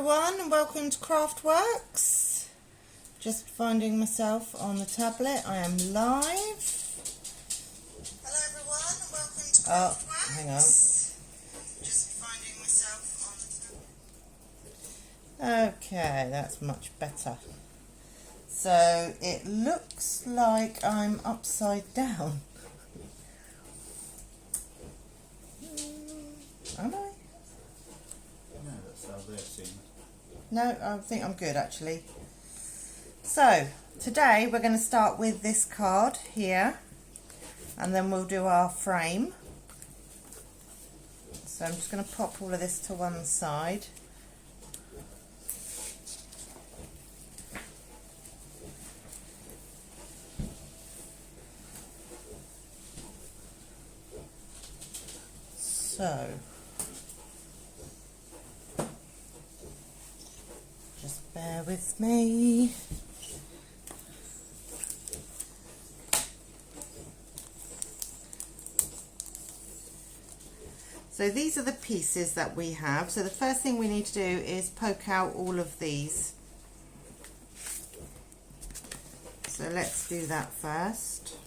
everyone, and welcome to Craftworks. Just finding myself on the tablet. I am live. Hello everyone, and welcome to Craftworks. Oh, hang on. Just finding myself on the tablet. Okay, that's much better. So it looks like I'm upside down. Am I? No, that's how they're seeing it. No, I think I'm good actually. So today we're going to start with this card here, and then we'll do our frame. So I'm just going to pop all of this to one side. So just bear with me. So these are the pieces that we have. So the first thing we need to do is poke out all of these. So let's do that first.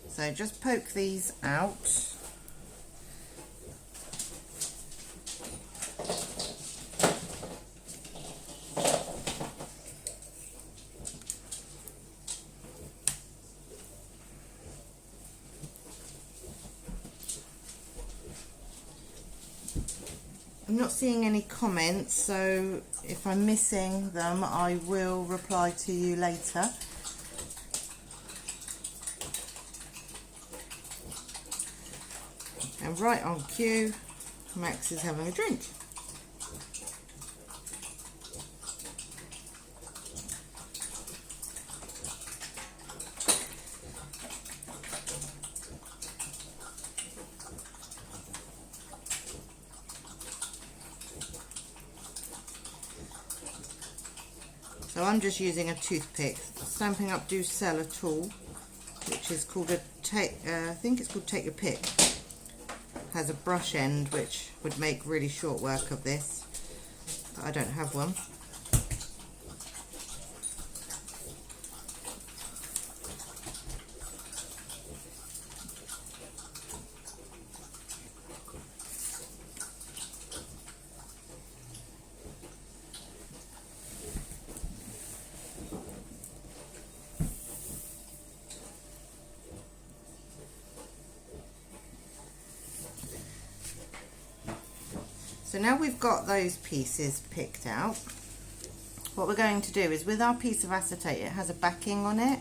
So just poke these out. I'm not seeing any comments, so if I'm missing them, I will reply to you later. And right on cue, Max is having a drink. So I'm just using a toothpick, Stampin' Up! Do sell a tool, which is called a I think it's called Take Your Pick. Has a brush end which would make really short work of this, but I don't have one. So now we've got those pieces picked out, what we're going to do is, with our piece of acetate, it has a backing on it,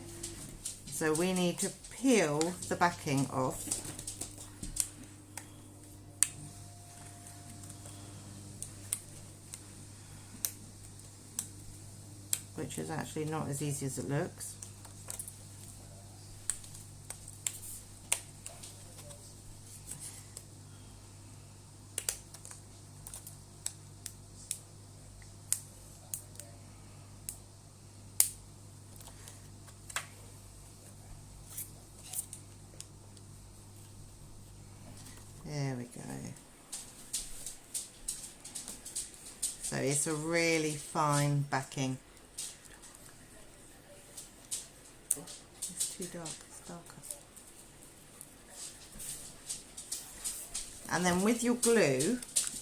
so we need to peel the backing off. Which is actually not as easy as it looks. There we go. So it's a really fine backing. It's too dark, it's darker. And then with your glue,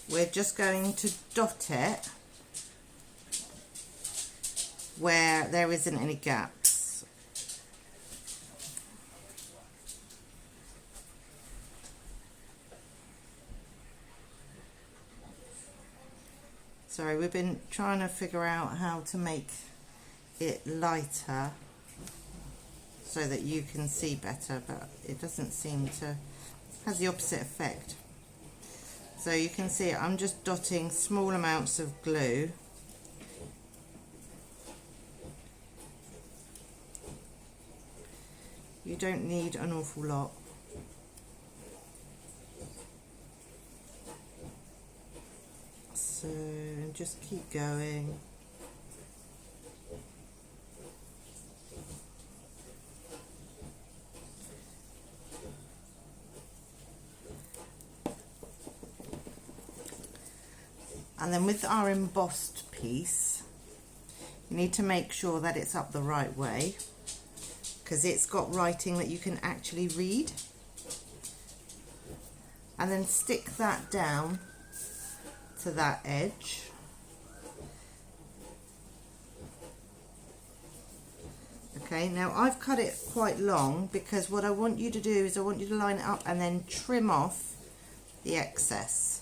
we're just going to dot it where there isn't any gaps. Sorry, we've been trying to figure out how to make it lighter so that you can see better, but it doesn't seem to, has the opposite effect. So you can see I'm just dotting small amounts of glue. You don't need an awful lot. So just keep going. And then with our embossed piece, you need to make sure that it's up the right way, because it's got writing that you can actually read. And then stick that down to that edge. Okay, now I've cut it quite long because what I want you to do is I want you to line it up and then trim off the excess.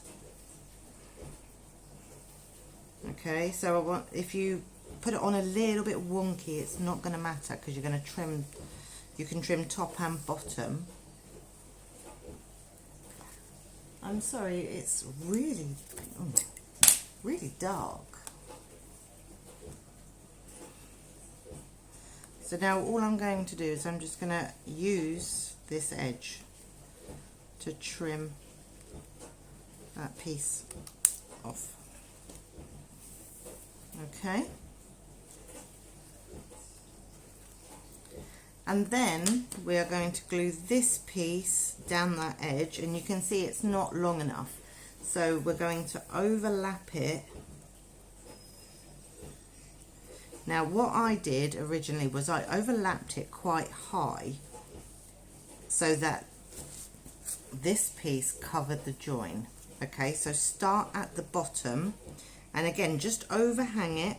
Okay, so I want, if you put it on a little bit wonky, it's not going to matter because you're going to trim, you can trim top and bottom. I'm sorry, it's really, really dark. So now all I'm going to do is I'm just going to use this edge to trim that piece off. Okay. And then we are going to glue this piece down that edge, and you can see it's not long enough. So we're going to overlap it. Now what I did originally was I overlapped it quite high so that this piece covered the join. Okay, so start at the bottom and again just overhang it.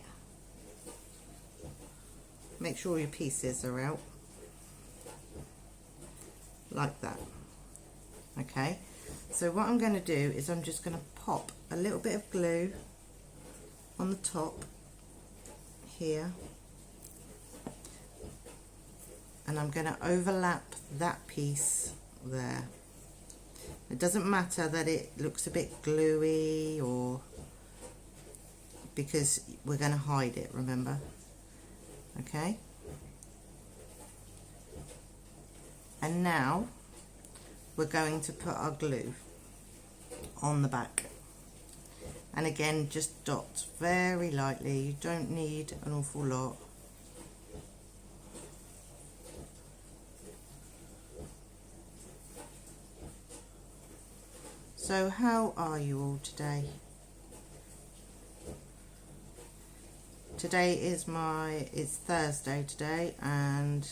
Make sure your pieces are out like that. Okay, so what I'm going to do is I'm just going to pop a little bit of glue on the top here, and I'm going to overlap that piece there. It doesn't matter that it looks a bit gluey, or because we're going to hide it, remember. Okay, and now we're going to put our glue on the back. And again, just dot very lightly. You don't need an awful lot. So how are you all today? Today is it's Thursday today, and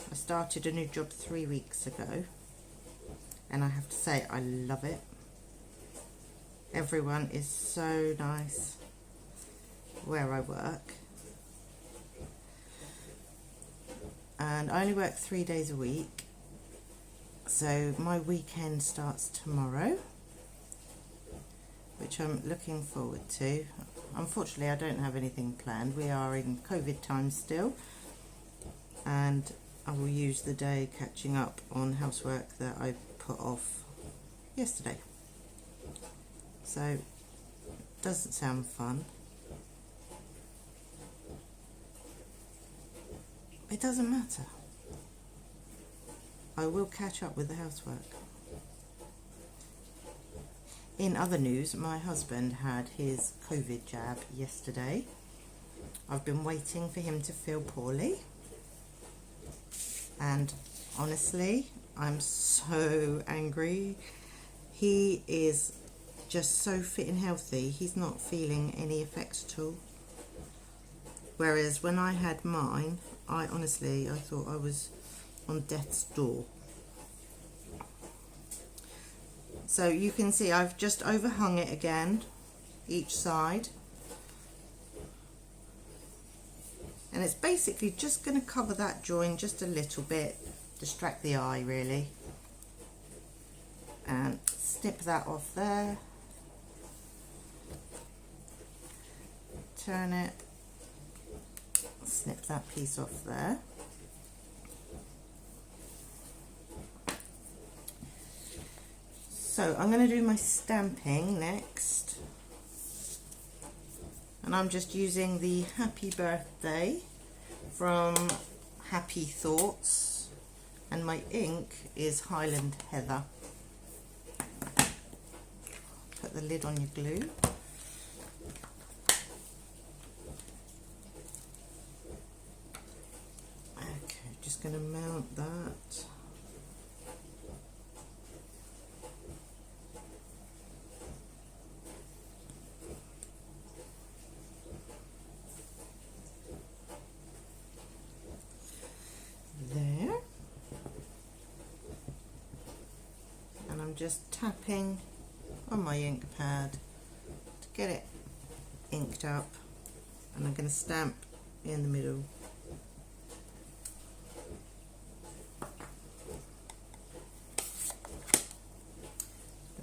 I started a new job 3 weeks ago. And I have to say, I love it. Everyone is so nice where I work, and I only work 3 days a week, so my weekend starts tomorrow, which I'm looking forward to. Unfortunately, I don't have anything planned. We are in COVID times still, and I will use the day catching up on housework that I put off yesterday. So, doesn't sound fun. It doesn't matter. I will catch up with the housework. In other news, my husband had his COVID jab yesterday. I've been waiting for him to feel poorly. And honestly, I'm so angry. He is just so fit and healthy, he's not feeling any effects at all. Whereas when I had mine, I thought I was on death's door. So you can see I've just overhung it again, each side. And it's basically just going to cover that join just a little bit, distract the eye really. And snip that off there. Turn it, snip that piece off there. So I'm going to do my stamping next, and I'm just using the Happy Birthday from Happy Thoughts, and my ink is Highland Heather. Put the lid on your glue. Going to mount that. I'm just tapping on my ink pad to get it inked up, and I'm going to stamp in the middle.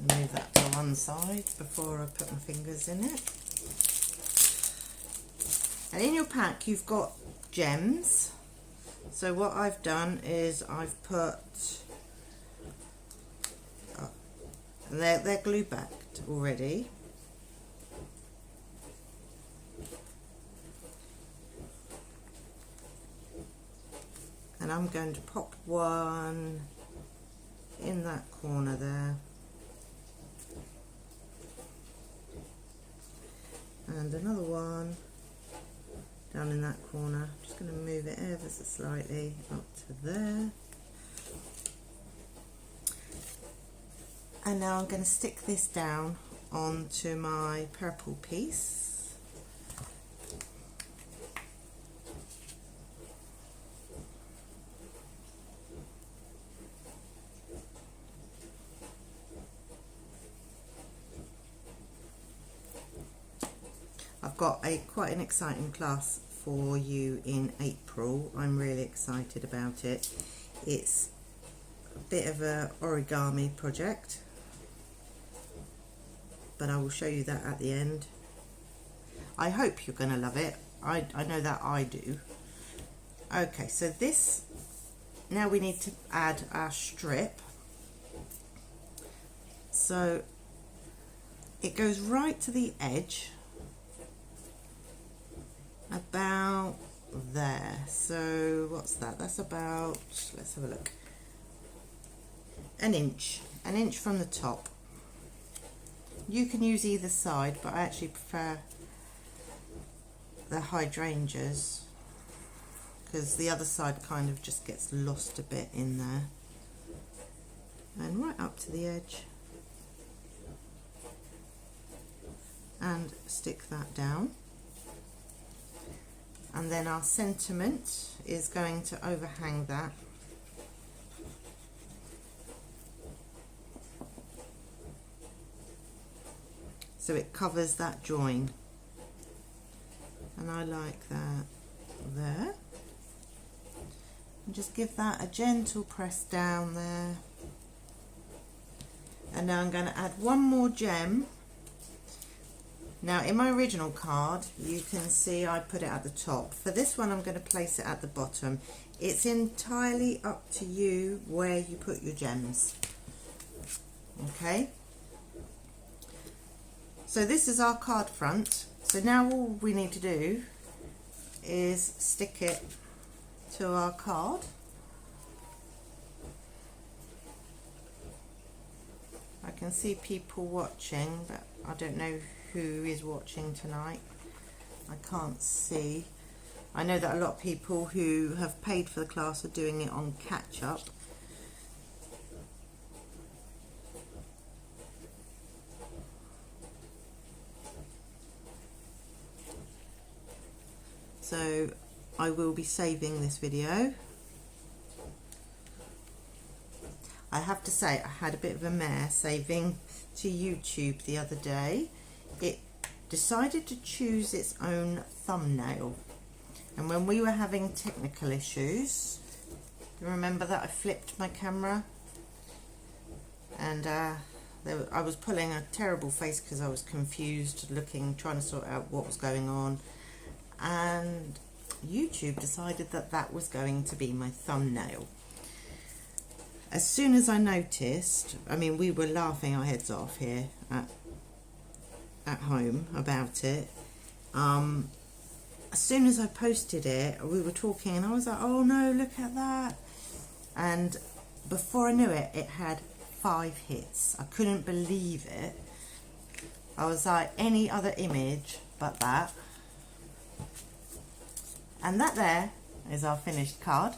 Move that to one side before I put my fingers in it. And in your pack you've got gems. So what I've done is I've put, they're glue backed already. And I'm going to pop one in that corner there. And another one down in that corner. I'm just going to move it ever so slightly up to there. And now I'm going to stick this down onto my purple piece. I've got quite an exciting class for you in April. I'm really excited about it. It's a bit of a origami project, but I will show you that at the end. I hope you're going to love it. I know that I do. Okay, so this, now we need to add our strip. So it goes right to the edge, about there. So what's that? That's about, let's have a look, an inch from the top. You can use either side, but I actually prefer the hydrangeas because the other side kind of just gets lost a bit in there. And right up to the edge, and stick that down. And then our sentiment is going to overhang that. So it covers that join. And I like that there. And just give that a gentle press down there. And now I'm going to add one more gem. Now in my original card you can see I put it at the top. For this one I'm going to place it at the bottom. It's entirely up to you where you put your gems. Okay, so this is our card front. So now all we need to do is stick it to our card. I can see people watching, but I don't know who is watching tonight. I can't see. I know that a lot of people who have paid for the class are doing it on catch up. So I will be saving this video. I have to say I had a bit of a mare saving to YouTube the other day. It decided to choose its own thumbnail, and when we were having technical issues, you remember that I flipped my camera and I was pulling a terrible face because I was confused, trying to sort out what was going on, and YouTube decided that that was going to be my thumbnail. As soon as I noticed, I mean, we were laughing our heads off here at home about it. As soon as I posted it, we were talking and I was like, oh no, look at that. And before I knew it, it had 5 hits. I couldn't believe it. I was like, any other image but that. And that there is our finished card.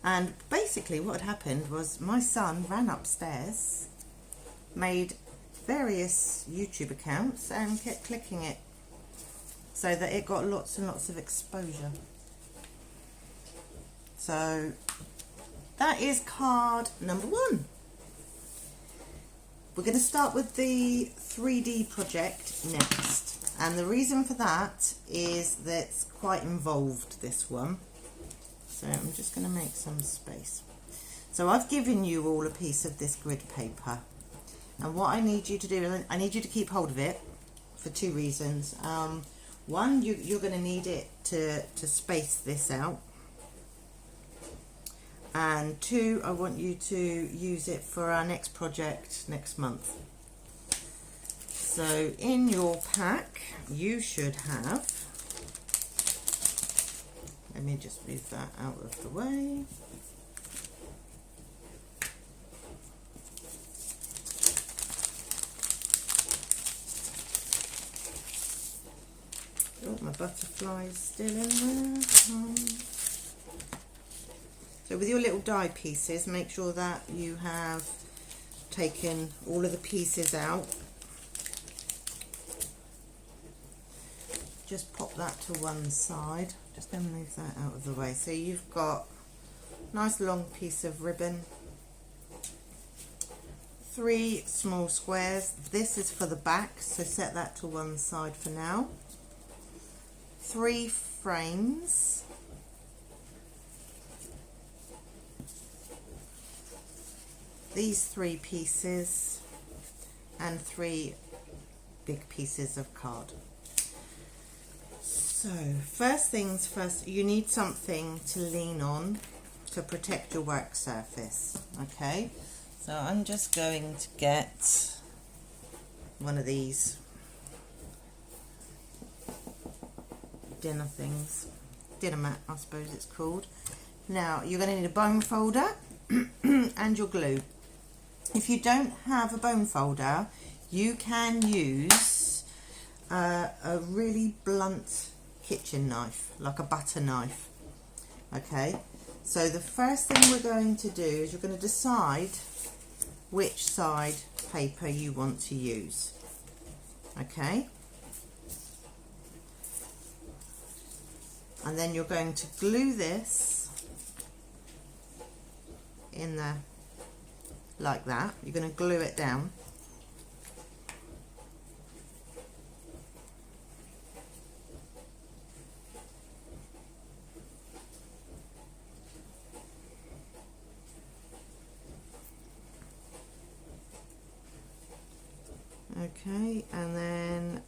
And basically what had happened was my son ran upstairs, made various YouTube accounts and kept clicking it so that it got lots and lots of exposure. So that is card number 1. We're going to start with the 3D project next, and the reason for that is that it's quite involved, this one. So I'm just going to make some space. So I've given you all a piece of this grid paper, and what I need you to do is I need you to keep hold of it for two reasons. One, you're going to need it to space this out. And two, I want you to use it for our next project next month. So in your pack, you should have, let me just move that out of the way. Oh, my butterfly's still in there. So with your little die pieces, make sure that you have taken all of the pieces out. Just pop that to one side. Just going to move that out of the way. So you've got a nice long piece of ribbon, 3 small squares. This is for the back, so set that to one side for now. 3 frames. These 3 pieces and 3 big pieces of card. So first things first, you need something to lean on to protect your work surface. Okay, so I'm just going to get one of these dinner things, dinner mat I suppose it's called. Now you're going to need a bone folder and your glue. If you don't have a bone folder, you can use a really blunt kitchen knife, like a butter knife. Okay, so the first thing we're going to do is you're going to decide which side paper you want to use. Okay, and then you're going to glue this in there like that. You're going to glue it down. Okay, and then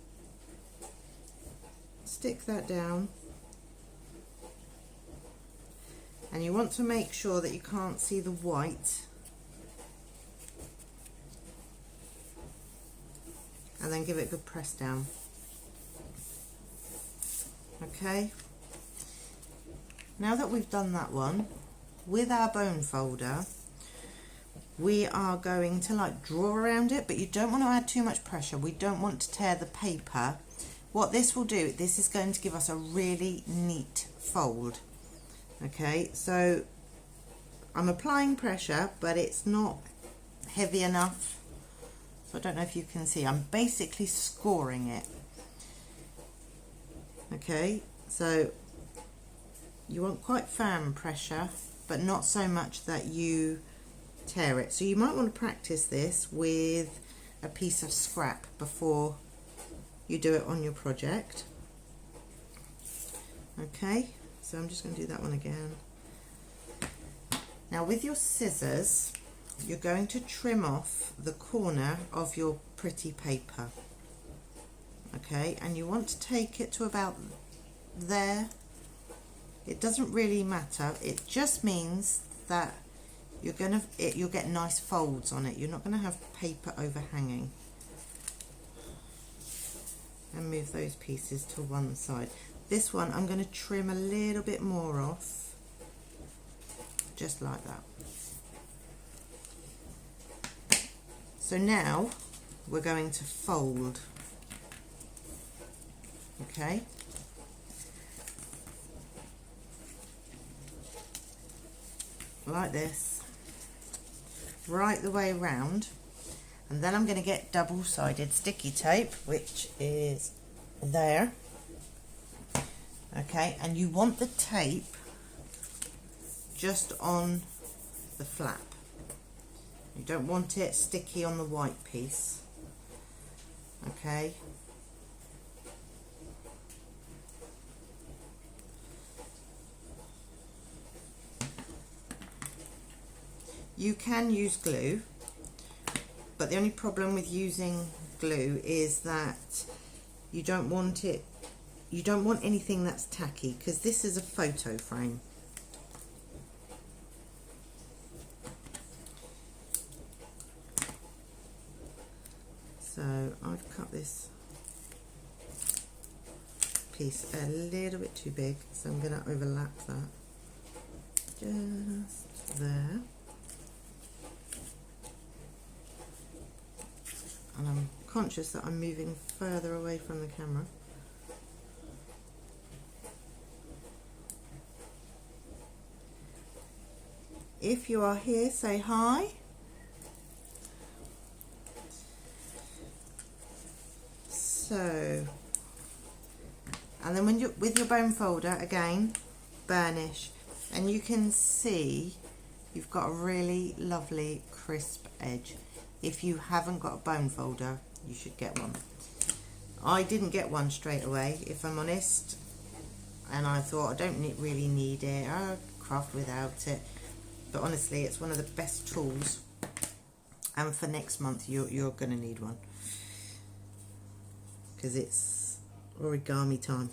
stick that down, and you want to make sure that you can't see the white, and then give it a good press down. Okay, now that we've done that one, with our bone folder we are going to like draw around it, but you don't want to add too much pressure. We don't want to tear the paper. What this will do, this is going to give us a really neat fold. Okay, so I'm applying pressure, but it's not heavy enough. So I don't know if you can see, I'm basically scoring it. Okay, so you want quite firm pressure, but not so much that you tear it. So you might want to practice this with a piece of scrap before you do it on your project. Okay, so I'm just going to do that one again. Now with your scissors, you're going to trim off the corner of your pretty paper. Okay, and you want to take it to about there. It doesn't really matter, it just means that you'll get nice folds on it. You're not going to have paper overhanging. And move those pieces to one side. This one I'm going to trim a little bit more off, just like that. So now we're going to fold. Okay, like this, right the way round, and then I'm going to get double-sided sticky tape, which is there. Okay, and you want the tape just on the flap. You don't want it sticky on the white piece. Okay. You can use glue, but the only problem with using glue is that you don't want anything that's tacky, because this is a photo frame. So I've cut this piece a little bit too big, so I'm going to overlap that just there. And I'm conscious that I'm moving further away from the camera. If you are here, say hi. So, and then when you with your bone folder again, burnish, and you can see you've got a really lovely crisp edge. If you haven't got a bone folder, you should get one. I didn't get one straight away, if I'm honest, and I thought I don't really need it. I'll craft without it. But honestly, it's one of the best tools, and for next month you're going to need one, because it's origami time.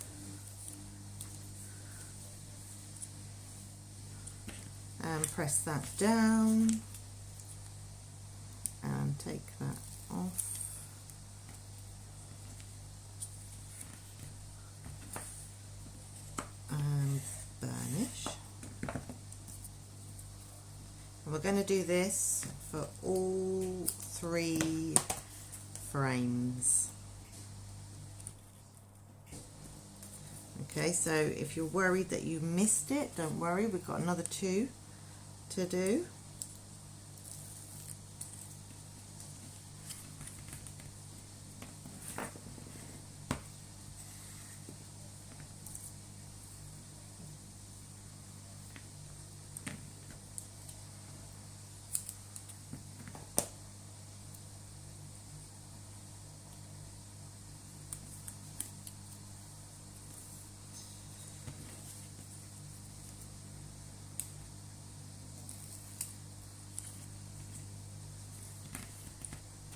And press that down and take that off. And burnish. And we're going to do this for all 3 frames. Okay, so if you're worried that you missed it, don't worry, we've got another 2 to do.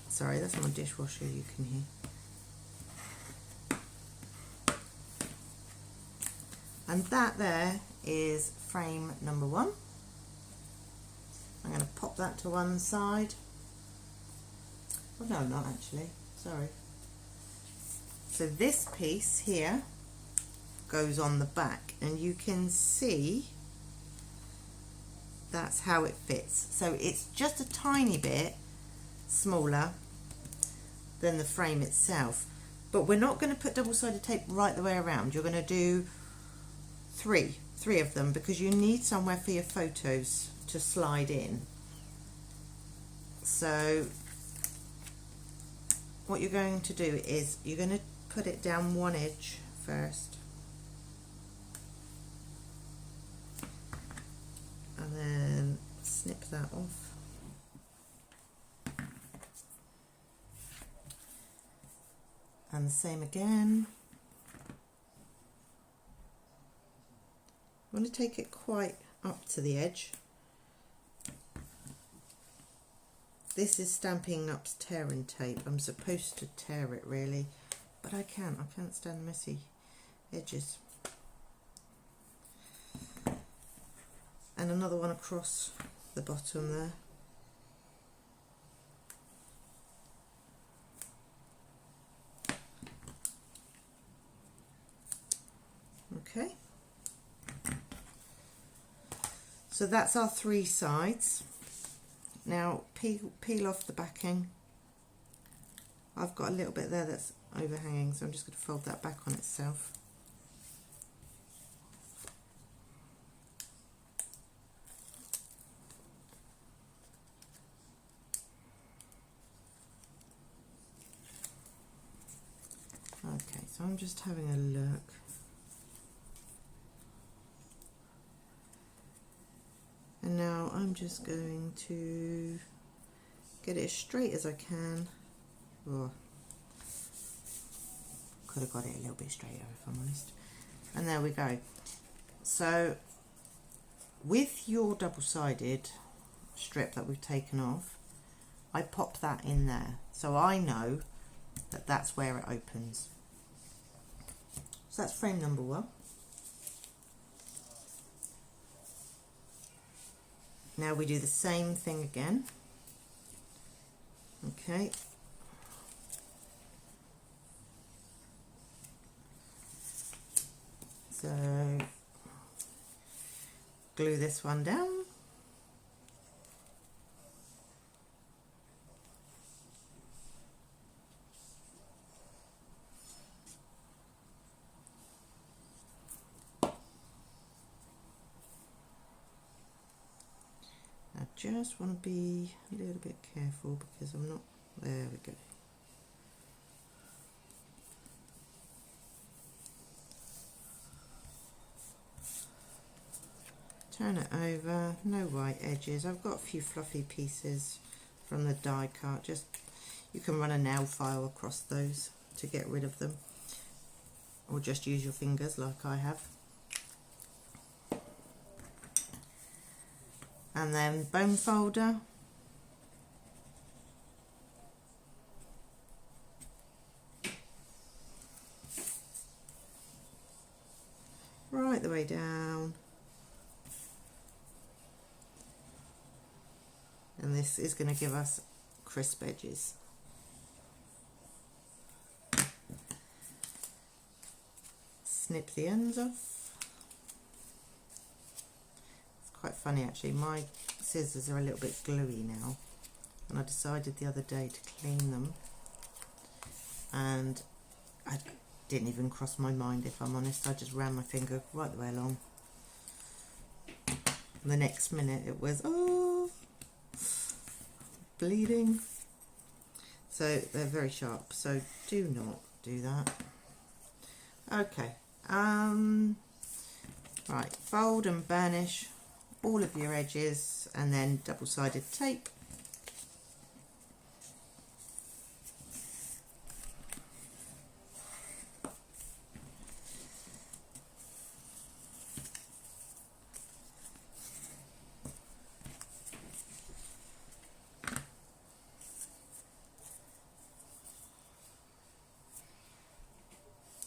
Sorry, that's my dishwasher, you can hear. And that there is frame number 1. I'm going to pop that to one side. Oh no, not actually, sorry. So this piece here goes on the back, and you can see that's how it fits. So it's just a tiny bit smaller than the frame itself, but we're not going to put double-sided tape right the way around. You're going to do three of them, because you need somewhere for your photos to slide in. So what you're going to do is you're going to put it down one edge first, and then snip that off. And the same again. I want to take it quite up to the edge. This is Stampin' Up's tearing tape. I'm supposed to tear it really, but I can't. I can't stand messy edges. And another one across the bottom there. Okay, so that's our 3 sides. Now peel off the backing. I've got a little bit there that's overhanging, so I'm just going to fold that back on itself. Okay, so I'm just having a look. And now I'm just going to get it as straight as I can. Oh, could have got it a little bit straighter if I'm honest. And there we go. So with your double-sided strip that we've taken off, I popped that in there so I know that that's where it opens. So that's frame number 1. Now we do the same thing again. Okay. So glue this one down. I just want to be a little bit careful because I'm not, there we go. Turn it over, no white edges. I've got a few fluffy pieces from the die cut. Just, you can run a nail file across those to get rid of them, or just use your fingers like I have. And then bone folder. Right the way down. And this is going to give us crisp edges. Snip the ends off. It's quite funny actually, my scissors are a little bit gluey now, and I decided the other day to clean them, and I didn't even cross my mind, if I'm honest. I just ran my finger right the way along. The next minute it was, oh, bleeding. So they're very sharp, so do not do that. Okay, right, fold and burnish all of your edges, and then double-sided tape.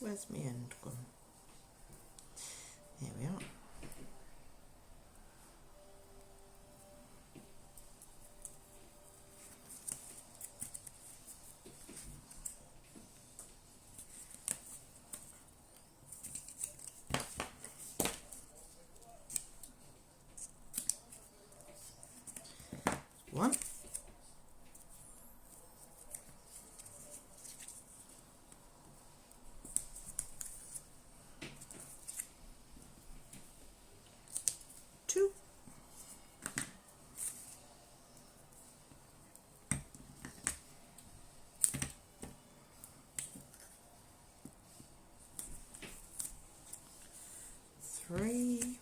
Where's my end gone? There we are. One. 2. 3.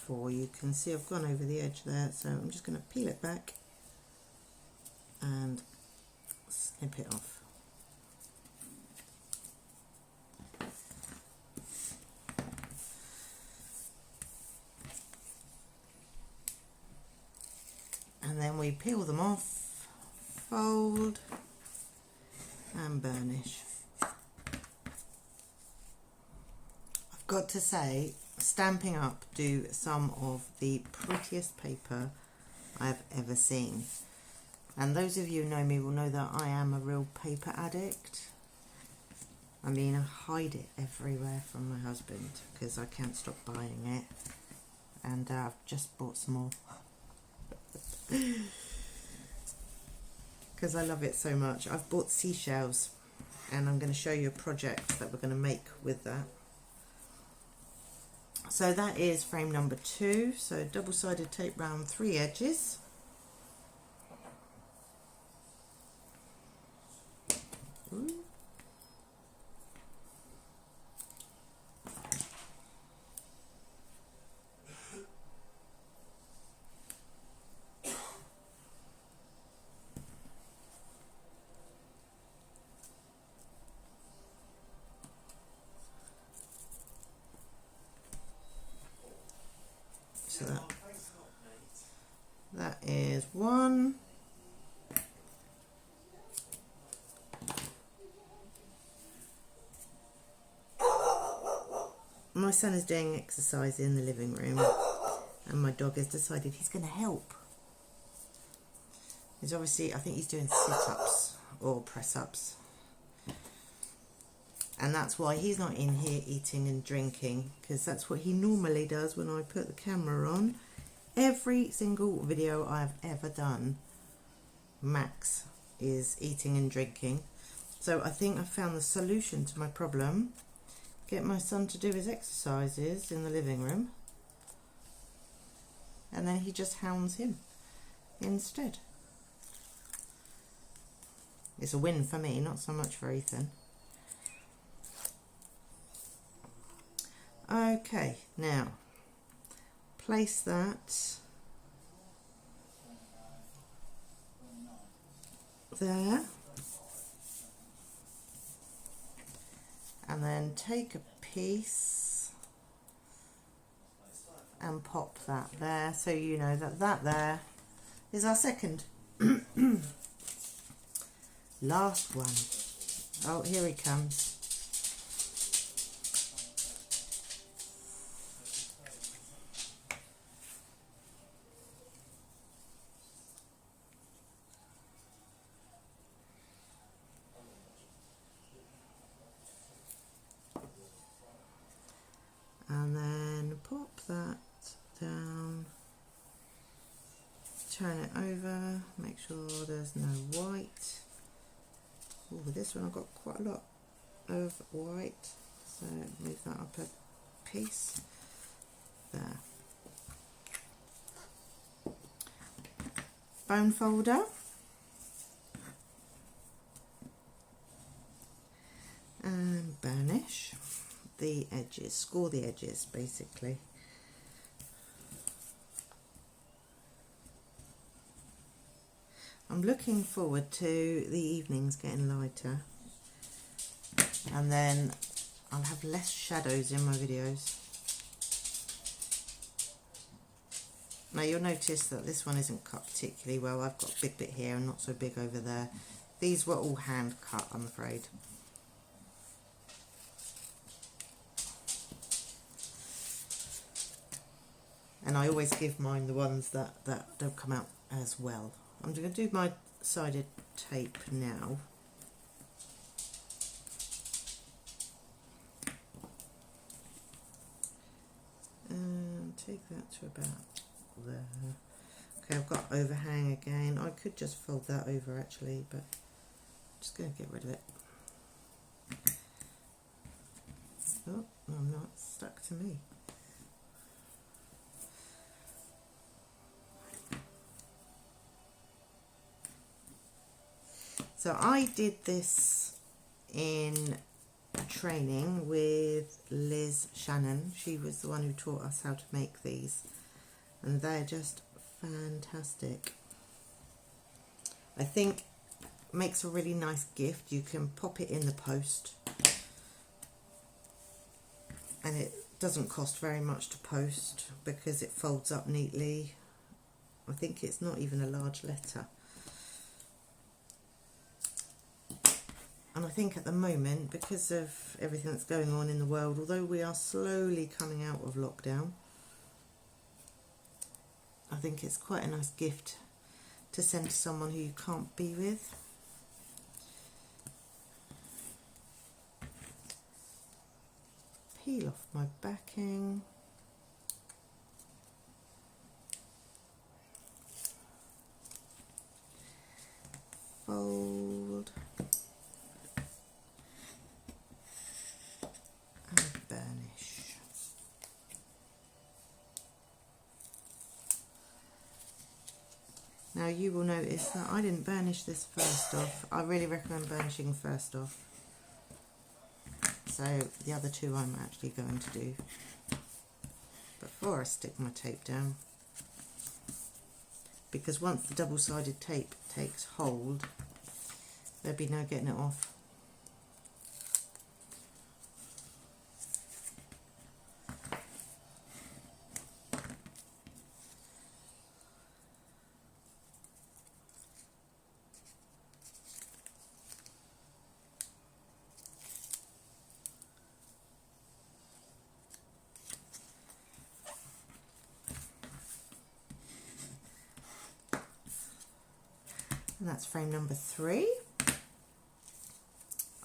4. You can see I've gone over the edge there, so I'm just going to peel it back and snip it off. And then we peel them off, fold and burnish. I've got to say, Stampin' Up do some of the prettiest paper I've ever seen. And those of you who know me will know that I am a real paper addict. I mean, I hide it everywhere from my husband because I can't stop buying it. And I've just bought some more. Because I love it so much. I've bought seashells, and I'm going to show you a project that we're going to make with that. So that is frame number 2. So double-sided tape round 3 edges. Ooh. So that is one. My son is doing exercise in the living room and my dog has decided he's going to help. He's obviously, I think he's doing sit-ups or press-ups. And that's why he's not in here eating and drinking, because that's what he normally does when I put the camera on. Every single video I've ever done, Max is eating and drinking. So I think I've found the solution to my problem. Get my son to do his exercises in the living room, and then he just hounds him instead. It's a win for me, not so much for Ethan. Okay, now place that there, and then take a piece and pop that there, so you know that that there is our second. Last one. Oh, here he comes. And then pop that down, turn it over, make sure there's no white. Oh, with this one I've got quite a lot of white, so move that up a piece. There. Bone folder. And burnish the edges, score the edges basically. I'm looking forward to the evenings getting lighter, and then I'll have less shadows in my videos. Now you'll notice that this one isn't cut particularly well. I've got a big bit here and not so big over there. These were all hand cut, I'm afraid. And I always give mine the ones that don't come out as well. I'm going to do my sided tape now. And take that to about there. Okay, I've got overhang again. I could just fold that over actually, but I'm just going to get rid of it. Oh, I'm not stuck to me. So I did this in training with Liz Shannon. She was the one who taught us how to make these, and they're just fantastic. I think makes a really nice gift. You can pop it in the post, and it doesn't cost very much to post because it folds up neatly. I think it's not even a large letter. And I think at the moment, because of everything that's going on in the world, although we are slowly coming out of lockdown, I think it's quite a nice gift to send to someone who you can't be with. Peel off my backing. Fold. Burnish. Now Now you will notice that I didn't burnish this first off. I really recommend burnishing first off. So the other two I'm actually going to do before I stick my tape down. Because once the double-sided tape takes hold, there'll be no getting it off. And that's frame number 3,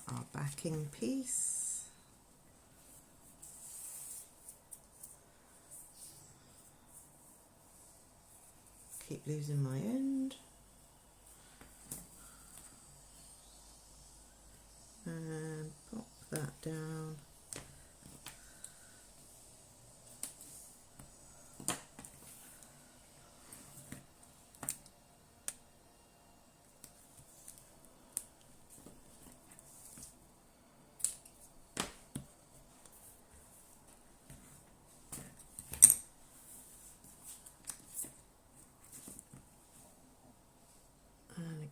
our backing piece. Keep losing my end. And pop that down.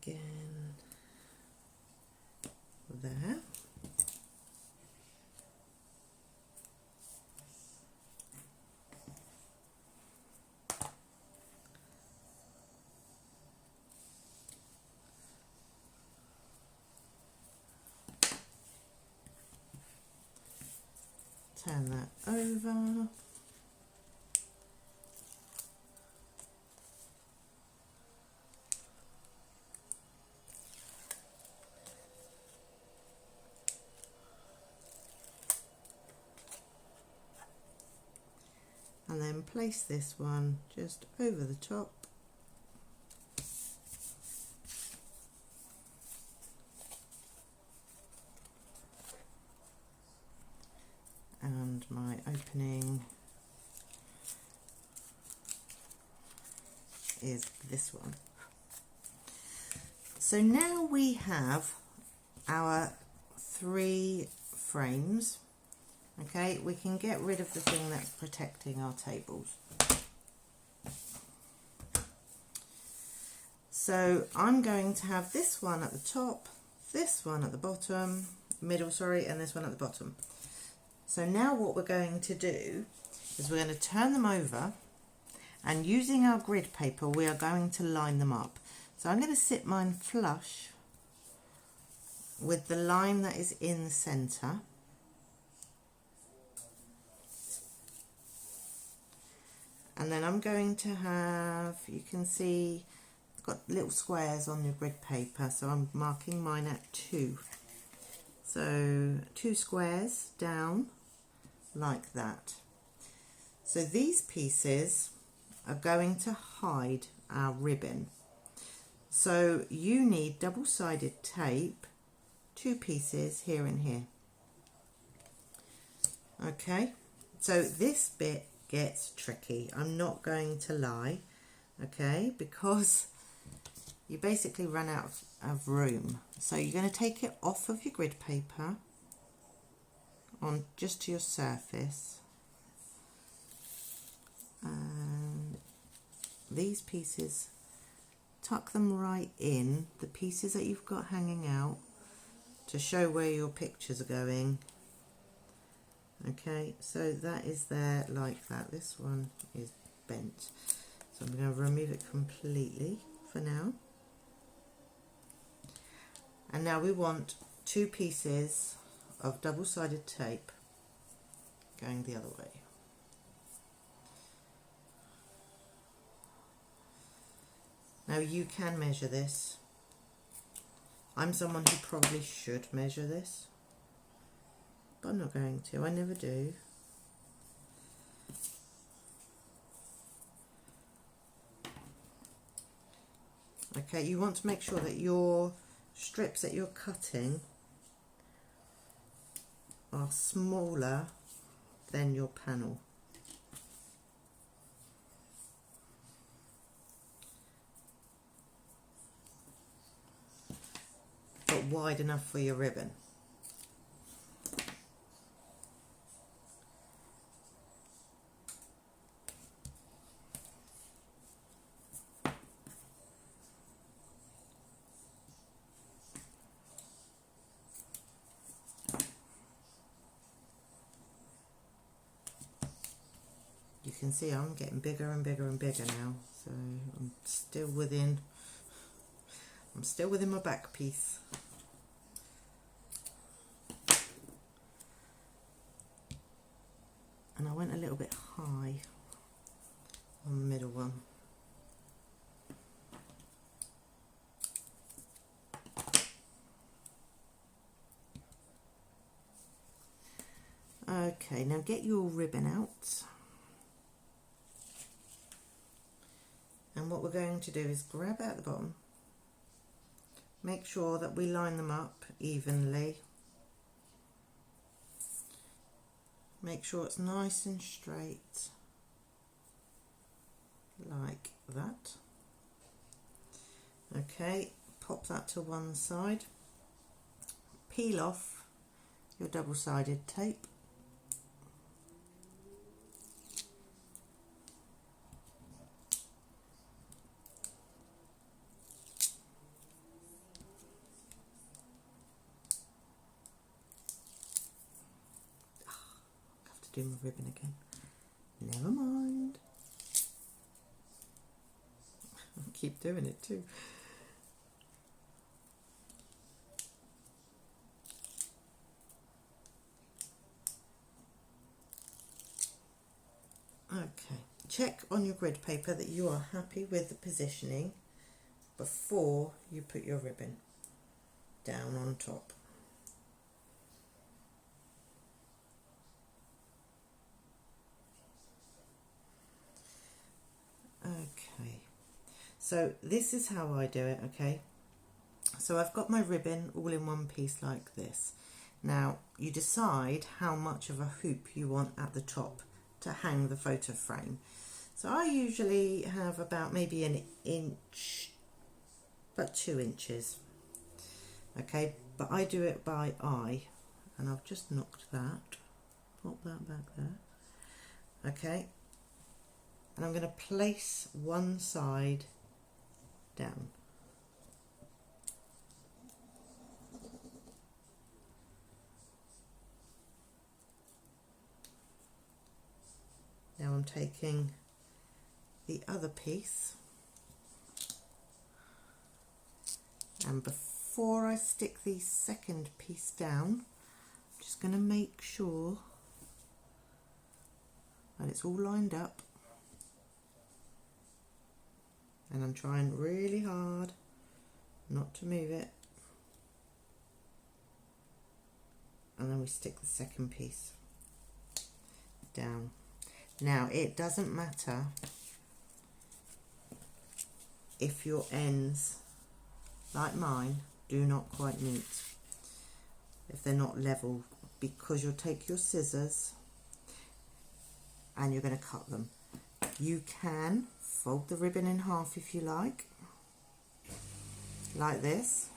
Again there. Turn that over. And then place this one just over the top. And my opening is this one. So now we have our 3 frames. Okay, we can get rid of the thing that's protecting our tables. So I'm going to have this one at the top, this one at the bottom, middle, sorry, and this one at the bottom. So now what we're going to do is we're going to turn them over, and using our grid paper we are going to line them up. So I'm going to sit mine flush with the line that is in the centre. And then I'm going to have, you can see, I've got little squares on your grid paper, so I'm marking mine at 2. So 2 squares down like that. So these pieces are going to hide our ribbon. So you need double-sided tape, 2 pieces here and here. Okay, so this bit gets tricky, I'm not going to lie, okay, because you basically run out of room. So you're going to take it off of your grid paper on just to your surface, and these pieces, tuck them right in, the pieces that you've got hanging out to show where your pictures are going. Okay, so that is there like that. This one is bent, so I'm going to remove it completely for now. And now we want 2 pieces of double-sided tape going the other way. Now you can measure this. I'm someone who probably should measure this, but I'm not going to, I never do. Okay, you want to make sure that your strips that you're cutting are smaller than your panel. but wide enough for your ribbon. You can see I'm getting bigger and bigger and bigger now, so I'm still within my back piece. And I went a little bit high on the middle one. Okay, now get your ribbon out. And what we're going to do is grab out the bottom, make sure that we line them up evenly, make sure it's nice and straight, like that. Okay, pop that to one side, peel off your double-sided tape. Do my ribbon again. Never mind. I keep doing it too. Okay, check on your grid paper that you are happy with the positioning before you put your ribbon down on top. Okay, so this is how I do it, okay? So I've got my ribbon all in one piece like this. Now you decide how much of a hoop you want at the top to hang the photo frame. So I usually have about maybe an inch, about 2 inches. Okay, but I do it by eye, and I've just knocked that, pop that back there. Okay. And I'm going to place one side down. Now I'm taking the other piece, and before I stick the second piece down, I'm just going to make sure that it's all lined up. And I'm trying really hard not to move it. And then we stick the second piece down. Now it doesn't matter if your ends, like mine, do not quite meet, if they're not level, because you'll take your scissors and you're going to cut them. You can fold the ribbon in half if you like this,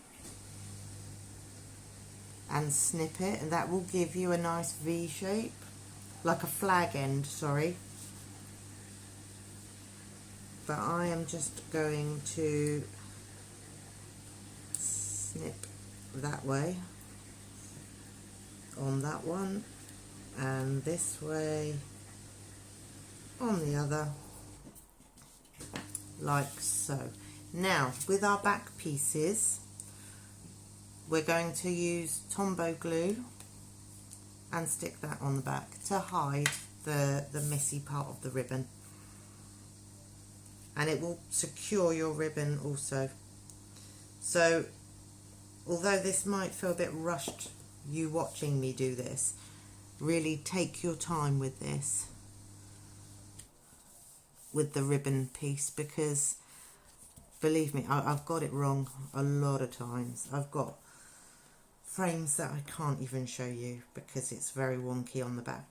and snip it, and that will give you a nice V shape, like a flag end, sorry. But I am just going to snip that way on that one, and this way on the other, like so. Now with our back pieces, we're going to use Tombow glue and stick that on the back to hide the messy part of the ribbon, and it will secure your ribbon also. So although this might feel a bit rushed, you watching me do this, really take your time with this, with the ribbon piece, because believe me, I've got it wrong a lot of times. I've got frames that I can't even show you because it's very wonky on the back.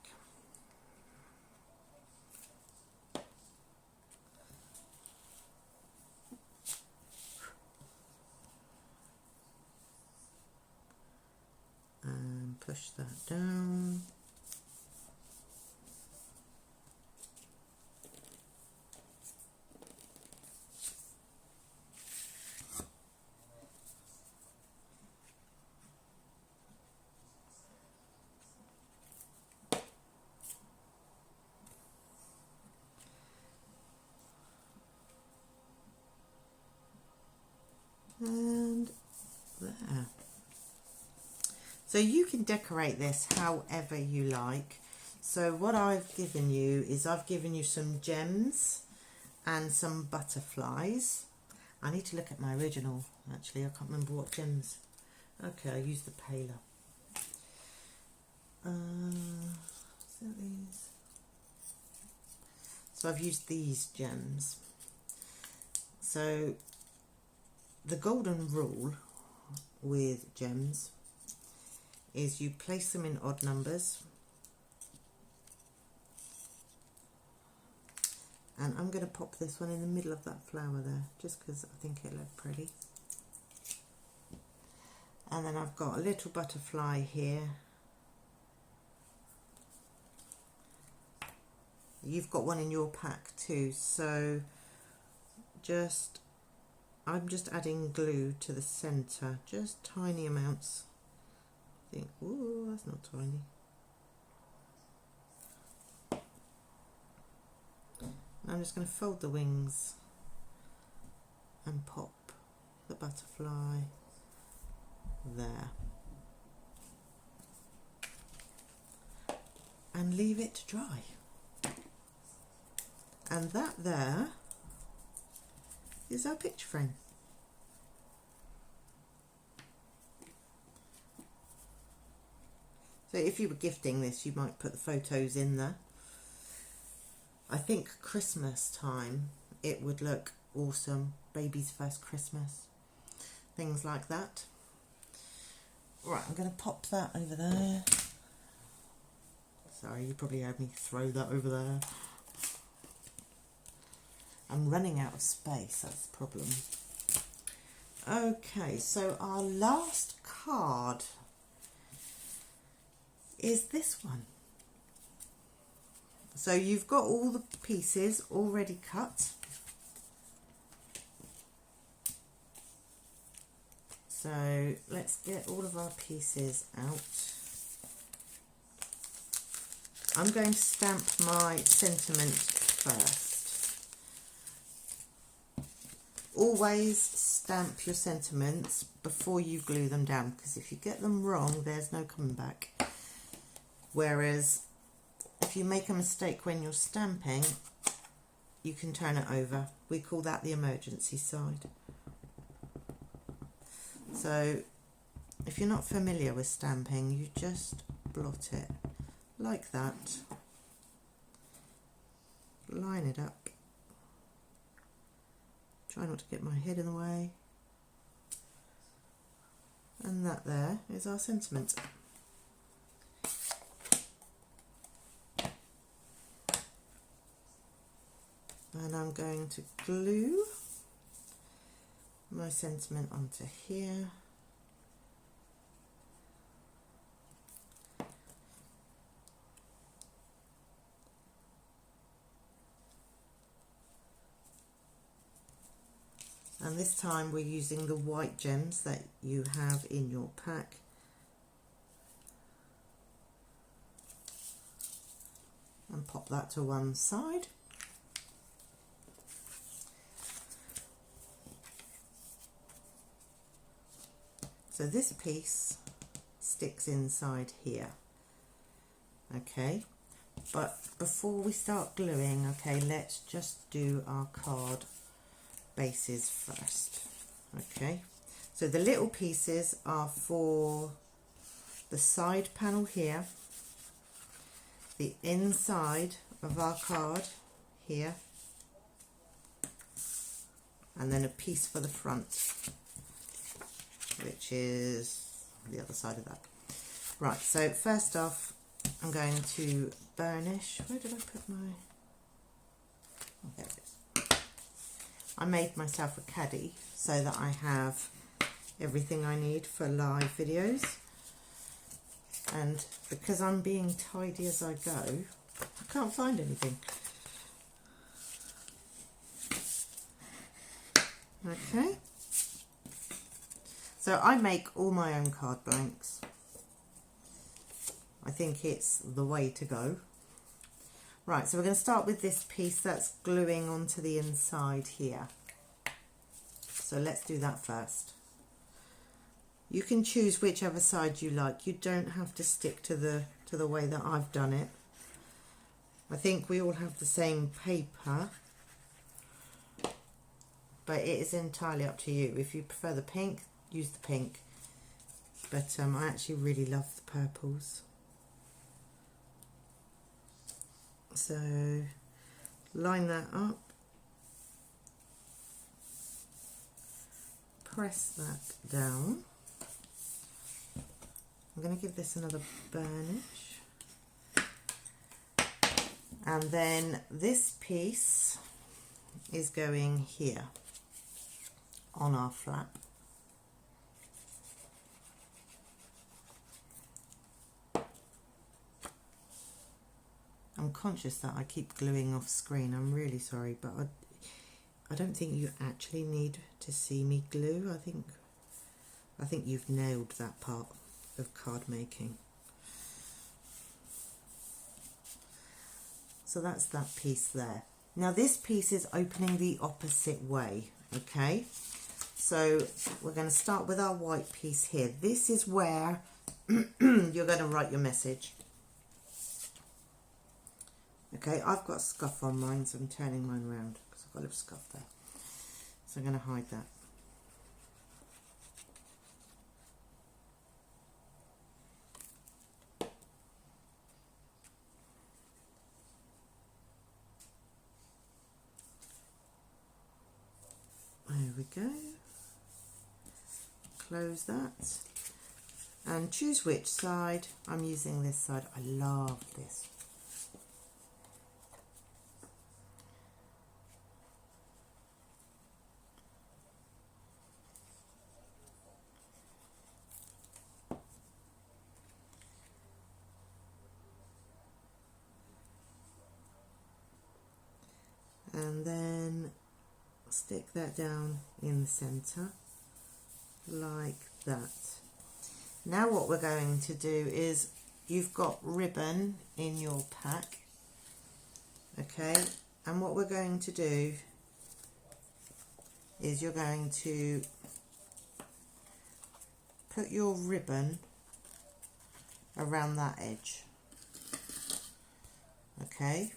push that down. And there. So you can decorate this however you like. So what I've given you is I've given you some gems and some butterflies. I need to look at my original actually, I can't remember what gems. Okay, I used the paler. Is that these? So I've used these gems. So the golden rule with gems is you place them in odd numbers, and I'm going to pop this one in the middle of that flower there just because I think it looked pretty. And then I've got a little butterfly here. You've got one in your pack too, so I'm just adding glue to the centre, just tiny amounts. I think, ooh, that's not tiny. I'm just going to fold the wings and pop the butterfly there. And leave it to dry. And that there is our picture frame. So if you were gifting this, you might put the photos in there. I think Christmas time it would look awesome. Baby's first Christmas, things like that. Right, I'm going to pop that over there. Sorry, you probably heard me throw that over there. I'm running out of space, that's the problem. Okay, so our last card is this one. So you've got all the pieces already cut. So let's get all of our pieces out. I'm going to stamp my sentiment first. Always stamp your sentiments before you glue them down, because if you get them wrong, there's no coming back. Whereas if you make a mistake when you're stamping, you can turn it over. We call that the emergency side. So if you're not familiar with stamping, you just blot it like that. Line it up. Try not to get my head in the way. And that there is our sentiment. And I'm going to glue my sentiment onto here. And this time we're using the white gems that you have in your pack. And pop that to one side. So this piece sticks inside here. Okay, but before we start gluing, okay, let's just do our card bases first. Okay, so the little pieces are for the side panel here, the inside of our card here, and then a piece for the front, which is the other side of that. Right, so first off, I'm going to burnish. Where did I put my... Oh, there it is. I made myself a caddy so that I have everything I need for live videos. and because I'm being tidy as I go, I can't find anything. Okay, so I make all my own card blanks. I think it's the way to go. Right, so we're going to start with this piece that's gluing onto the inside here. So let's do that first. You can choose whichever side you like. You don't have to stick to the way that I've done it. I think we all have the same paper, but it is entirely up to you. If you prefer the pink, use the pink. But I actually really love the purples. So line that up, press that down. I'm going to give this another burnish, and then this piece is going here on our flap. I'm conscious that I keep gluing off screen. I'm really sorry, but I don't think you actually need to see me glue. I think you've nailed that part of card making. So that's that piece there. Now this piece is opening the opposite way, okay? So we're going to start with our white piece here. This is where you're going to write your message. Okay, I've got a scuff on mine, so I'm turning mine around because I've got a little scuff there. So I'm going to hide that. There we go. Close that. And choose which side. I'm using this side. I love this. And then stick that down in the center like that. Now what we're going to do is, you've got ribbon in your pack, okay, and what we're going to do is you're going to put your ribbon around that edge, okay,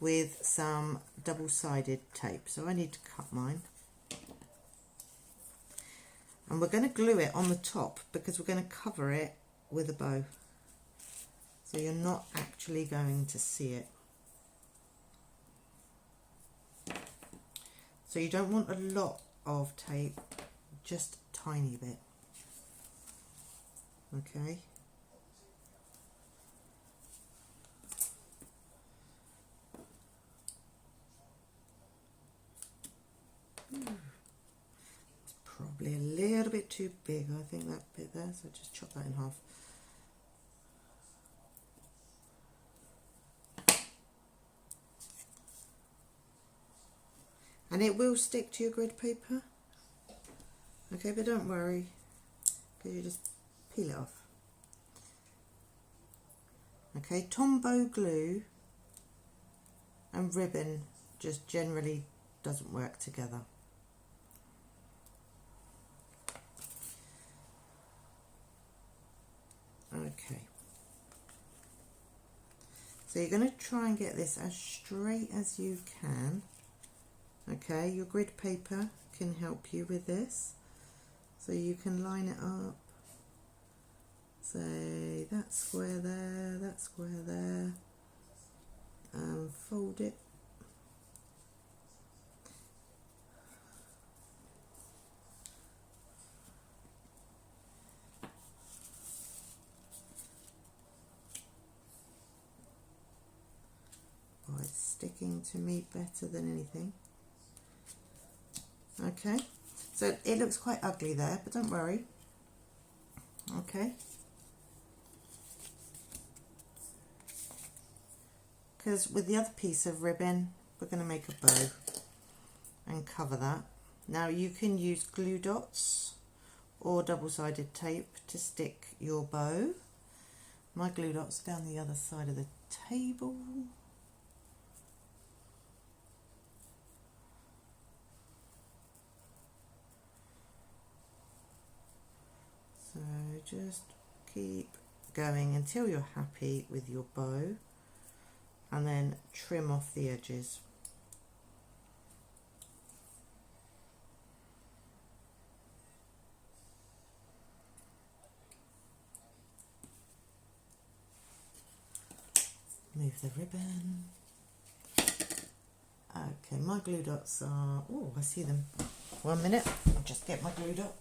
with some double-sided tape. So I need to cut mine. And we're going to glue it on the top because we're going to cover it with a bow. So you're not actually going to see it. So you don't want a lot of tape, just a tiny bit. Okay. It's probably a little bit too big, I think, that bit there, so just chop that in half. And it will stick to your grid paper. Okay, but don't worry, because you just peel it off. Okay, Tombow glue and ribbon just generally doesn't work together. Okay, so you're going to try and get this as straight as you can. Okay, your grid paper can help you with this, so you can line it up, say that square there, that square there, and fold it. Oh, it's sticking to me better than anything. Okay, so it looks quite ugly there, but don't worry. Okay, because with the other piece of ribbon we're going to make a bow and cover that. Now you can use glue dots or double-sided tape to stick your bow. My glue dots down the other side of the table. So just keep going until you're happy with your bow, and then trim off the edges. Move the ribbon. Okay, my glue dots are, oh, I see them. 1 minute, I'll just get my glue dot.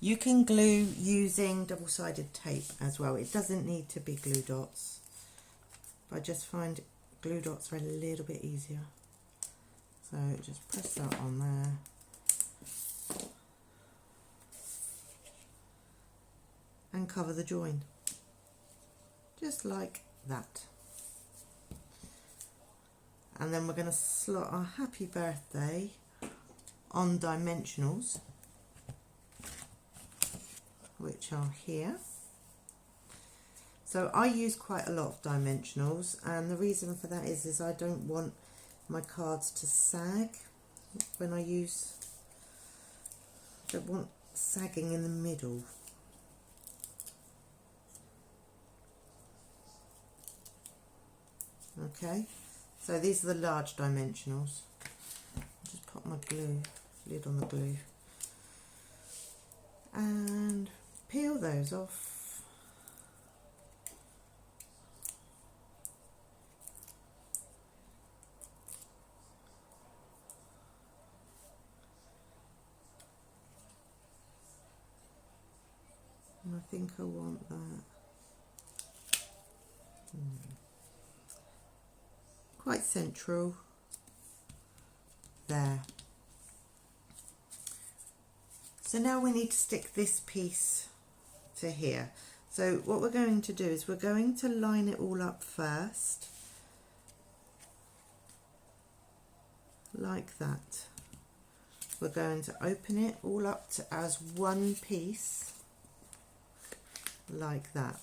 You can glue using double-sided tape as well. It doesn't need to be glue dots, but I just find glue dots are a little bit easier. So just press that on there. And cover the join, just like that. And then we're going to slot our happy birthday on dimensionals, which are here. So I use quite a lot of dimensionals, and the reason for that is I don't want my cards to sag when I use, I don't want sagging in the middle. Okay, so these are the large dimensionals. Just pop my glue, lid on the glue, and peel those off. And I think I want that. Quite central there. So now we need to stick this piece to here. So what we're going to do is we're going to line it all up first, like that. We're going to open it all up to, as one piece, like that.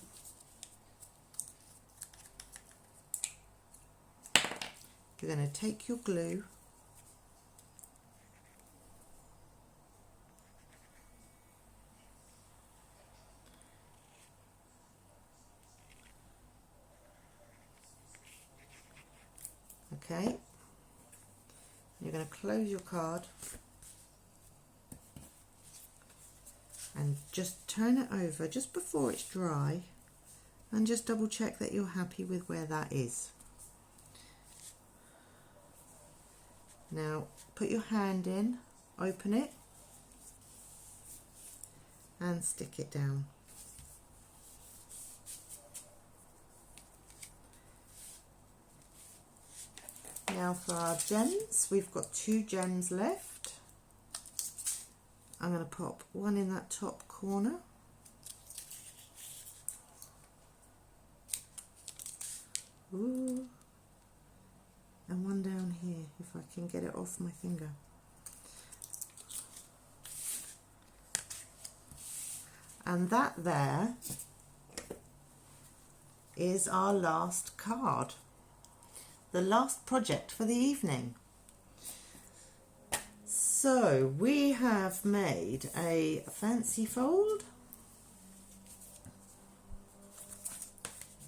You're going to take your glue okay, you're going to close your card and just turn it over just before it's dry, and just double check that you're happy with where that is. Now put your hand in, open it and stick it down. Now for our gems, we've got 2 gems left. I'm going to pop one in that top corner. Ooh. And one down here, if I can get it off my finger. And that there is our last card, the last project for the evening. So we have made a fancy fold.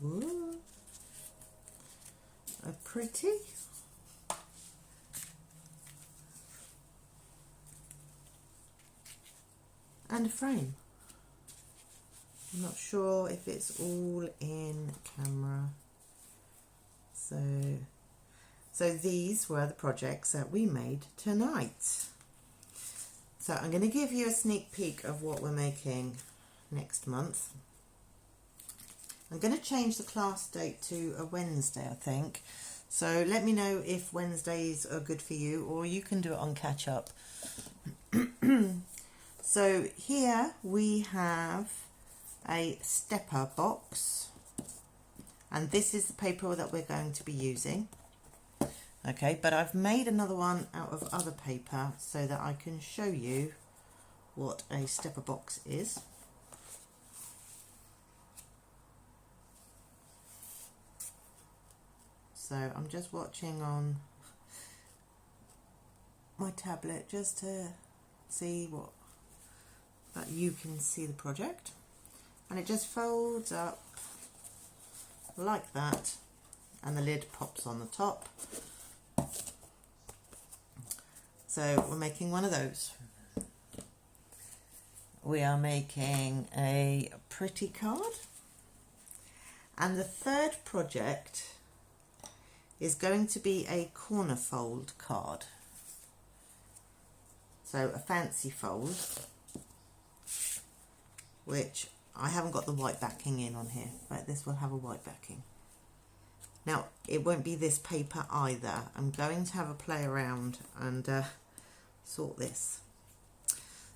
Ooh. A pretty. And a frame. I'm not sure if it's all in camera. So these were the projects that we made tonight. So I'm going to give you a sneak peek of what we're making next month. I'm going to change the class date to a Wednesday, I think. So let me know if Wednesdays are good for you, or you can do it on catch up. So here we have a stepper box, and this is the paper that we're going to be using. Okay, but I've made another one out of other paper so that I can show you what a stepper box is. So I'm just watching on my tablet just to see what that you can see the project, and it just folds up like that and the lid pops on the top. So we're making one of those. We are making a pretty card, and the third project is going to be a corner fold card. So a fancy fold, which I haven't got the white backing in on here, but this will have a white backing. Now it won't be this paper either. I'm going to have a play around and sort this.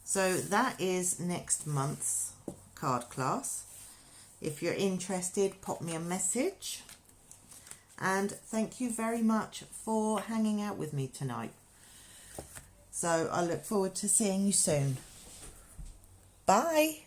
So that is next month's card class. If you're interested, pop me a message. And thank you very much for hanging out with me tonight. So I look forward to seeing you soon. Bye.